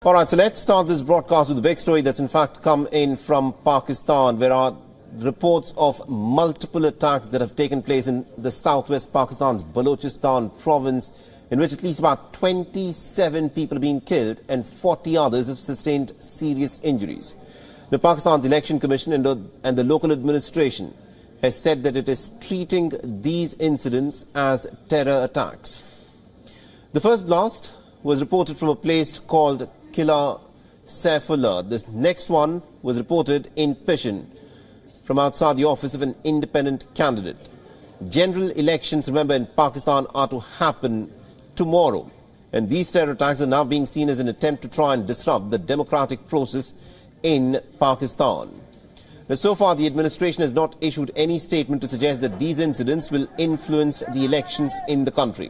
All right, so let's start this broadcast with a big story that's in fact come in from Pakistan. There are reports of multiple attacks that have taken place in the southwest Pakistan's Baluchistan province, in which at least about 27 people have been killed and 40 others have sustained serious injuries. The Pakistan's Election Commission and the local administration has said that it is treating these incidents as terror attacks. The first blast was reported from a place called Qila Saifullah. This next one was reported in Pishin from outside the office of an independent candidate. General elections, remember, in Pakistan are to happen tomorrow. And these terror attacks are now being seen as an attempt to try and disrupt the democratic process in Pakistan. Now, so far, the administration has not issued any statement to suggest that these incidents will influence the elections in the country.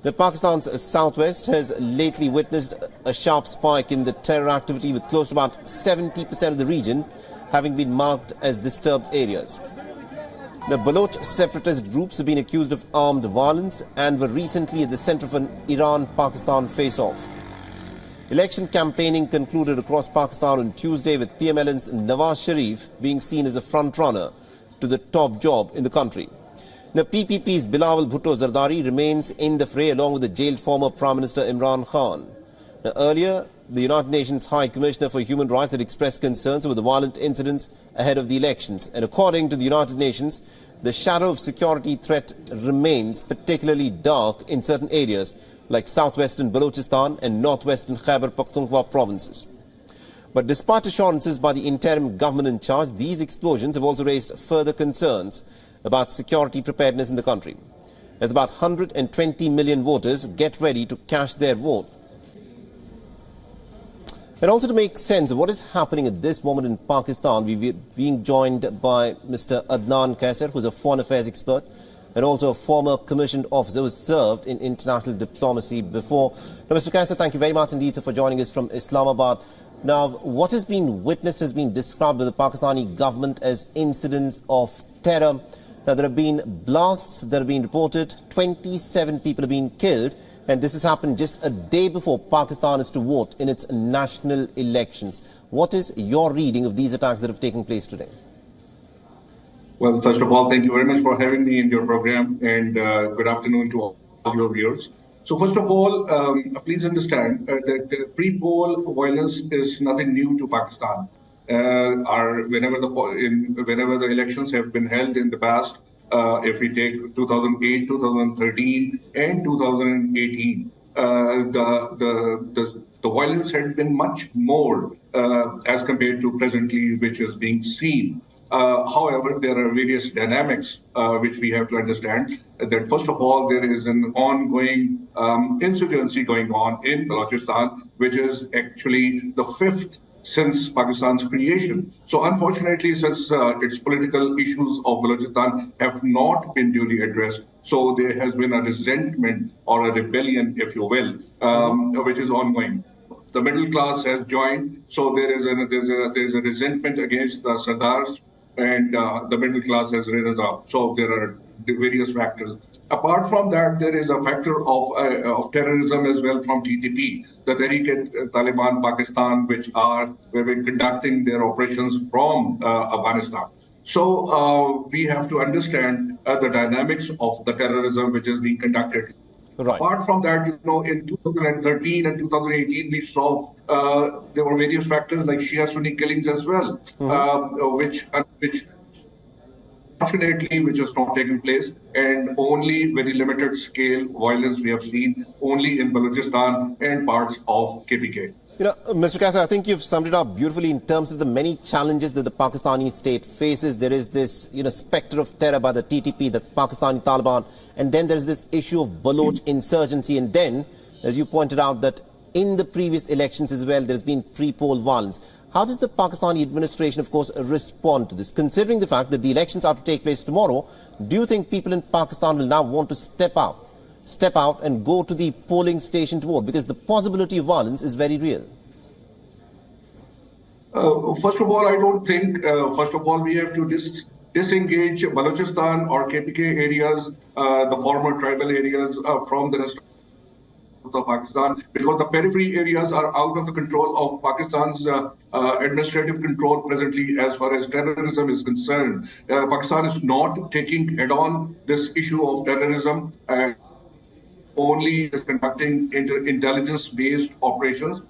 Now, Pakistan's southwest has lately witnessed a sharp spike in the terror activity, with close to about 70% of the region having been marked as disturbed areas. The Baloch separatist groups have been accused of armed violence and were recently at the center of an Iran-Pakistan face-off. Election campaigning concluded across Pakistan on Tuesday, with PMLN's Nawaz Sharif being seen as a front-runner to the top job in the country. Now, PPP's Bilawal Bhutto Zardari remains in the fray along with the jailed former Prime Minister Imran Khan. Now, earlier, the United Nations High Commissioner for Human Rights had expressed concerns over the violent incidents ahead of the elections. And according to the United Nations, the shadow of security threat remains particularly dark in certain areas like southwestern Baluchistan and northwestern Khyber Pakhtunkhwa provinces. But despite assurances by the interim government in charge, these explosions have also raised further concerns about security preparedness in the country, as about 120 million voters get ready to cast their vote. And also to make sense of what is happening at this moment in Pakistan, we're being joined by Mr. Adnan Qaiser, who's a foreign affairs expert and also a former commissioned officer who has served in international diplomacy before. Now, Mr. Qaiser, thank you very much indeed for joining us from Islamabad. Now, what has been witnessed has been described by the Pakistani government as incidents of terror. Now, there have been blasts that have been reported, 27 people have been killed, and this has happened just a day before Pakistan is to vote in its national elections. What is your reading of these attacks that have taken place today? Well, first of all, thank you very much for having me in your program, and good afternoon to all your viewers. So first of all, please understand that pre-poll violence is nothing new to Pakistan. Whenever the elections have been held in the past, if we take 2008, 2013, and 2018, the violence had been much more as compared to presently, which is being seen. However, there are various dynamics which we have to understand. That first of all, there is an ongoing insurgency going on in Baluchistan, which is actually the fifth since Pakistan's creation. So unfortunately, since its political issues of Baluchistan have not been duly addressed, so there has been a resentment or a rebellion, if you will, which is ongoing. The middle class has joined, so there's a resentment against the Sardars, and the middle class has risen up. So there are various factors. Apart from that, there is a factor of terrorism as well from TTP, the Tehreek-e-Taliban Pakistan, which are been conducting their operations from Afghanistan. So we have to understand the dynamics of the terrorism which is being conducted. Right. Apart from that, in 2013 and 2018, we saw there were various factors like Shia-Sunni killings as well, which unfortunately, which has not taken place, and only very limited scale violence we have seen only in Baluchistan and parts of KPK. Mr. Qaiser, I think you've summed it up beautifully in terms of the many challenges that the Pakistani state faces. There is this, specter of terror by the TTP, the Pakistani Taliban, and then there's this issue of Baloch insurgency. And then, as you pointed out, that in the previous elections as well, there's been pre-poll violence. How does the Pakistani administration, of course, respond to this? Considering the fact that the elections are to take place tomorrow, do you think people in Pakistan will now want to step out and go to the polling station to vote? Because the possibility of violence is very real. First of all, I don't think, we have to disengage Baluchistan or KPK areas, the former tribal areas, from the rest of Pakistan, because the periphery areas are out of the control of Pakistan's administrative control presently as far as terrorism is concerned. Pakistan is not taking head-on this issue of terrorism. Only is conducting intelligence-based operations,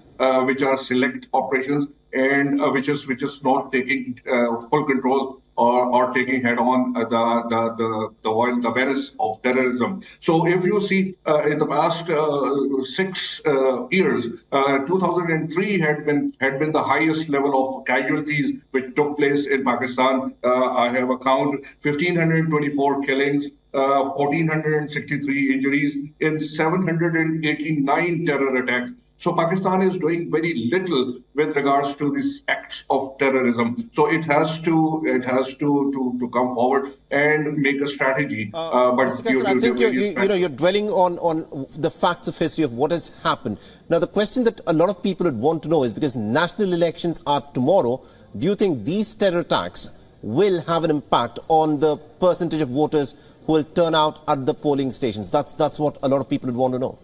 which are select operations, and which is not taking full control or taking head-on the menace of terrorism. So, if you see in the past 6 years, 2003 had been the highest level of casualties which took place in Pakistan. I have accounted 1,524 killings. 1,463 injuries in 789 terror attacks. So Pakistan is doing very little with regards to these acts of terrorism. So it has to come forward and make a strategy. Mr. Qaiser, I think you're dwelling on the facts of history of what has happened. Now, the question that a lot of people would want to know is, because national elections are tomorrow, do you think these terror attacks will have an impact on the percentage of voters who will turn out at the polling stations? That's what a lot of people would want to know.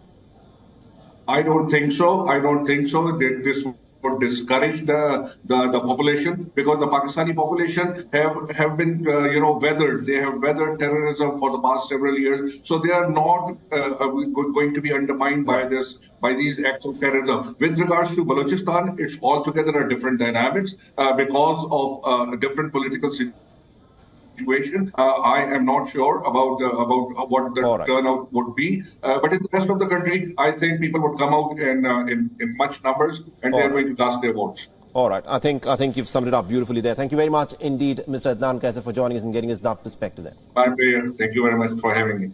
I don't think so. I don't think so. This would discourage the population, because the Pakistani population have been weathered. They have weathered terrorism for the past several years, so they are not going to be undermined by these acts of terrorism. With regards to Baluchistan, it's altogether a different dynamics because of a different political situation. I am not sure about what the turnout would be, but in the rest of the country, I think people would come out in much numbers, and they're going to cast their votes. All right. I think you've summed it up beautifully there. Thank you very much indeed, Mr. Adnan Qaiser, for joining us and getting us that perspective there. My pleasure. Thank you very much for having me.